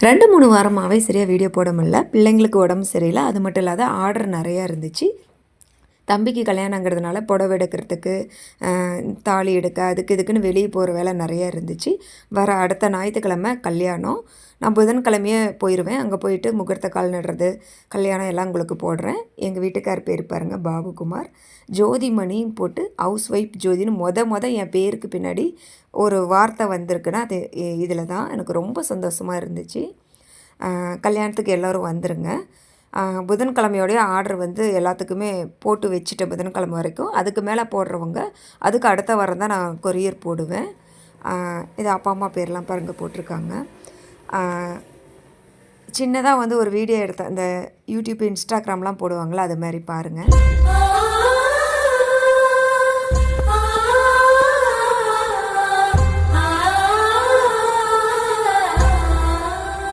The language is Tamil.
2, 3 வாரமாகவே சரியாக வீடியோ போட முடியல. பிள்ளைங்களுக்கு உடம்பு சரியில்லை. அது மட்டும் இல்லாத ஆர்டர் நிறையா இருந்துச்சு. தம்பிக்கு கல்யாணங்கிறதுனால புடவை எடுக்கிறதுக்கு, தாலி எடுக்க, அதுக்கு இதுக்குன்னு வெளியே போகிற வேலை நிறையா இருந்துச்சு. வர அடுத்த ஞாயிற்றுக்கிழமை கல்யாணம். நான் புதன்கிழமையே போயிடுவேன். அங்கே போயிட்டு முகூர்த்த கால் நடுறது, கல்யாணம் எல்லாம் உங்களுக்கு போடுறேன். எங்கள் வீட்டுக்கார் பேர் பாருங்கள், பாபுகுமார். ஜோதிமணின்னு போட்டு ஹவுஸ் ஒய்ஃப் ஜோதின்னு என் பேருக்கு பின்னாடி ஒரு வார்த்தை வந்திருக்குன்னா அது இதில் தான். எனக்கு ரொம்ப சந்தோஷமாக இருந்துச்சு. கல்யாணத்துக்கு எல்லோரும் வந்துருங்க. புதன்கிழமையோடைய ஆர்டர் வந்து எல்லாத்துக்குமே போட்டு வச்சுட்டேன் புதன்கிழமை வரைக்கும். அதுக்கு மேலே போடுறவங்க அதுக்கு அடுத்த வாரம் தான் நான் கொரியர் போடுவேன். இது அப்பா அம்மா பேர்லாம் பாருங்கள் போட்டிருக்காங்க. சின்னதாக வந்து ஒரு வீடியோ எடுத்தேன். இந்த யூடியூப், இன்ஸ்டாகிராம்லாம் போடுவாங்களா, அது மாதிரி பாருங்கள்.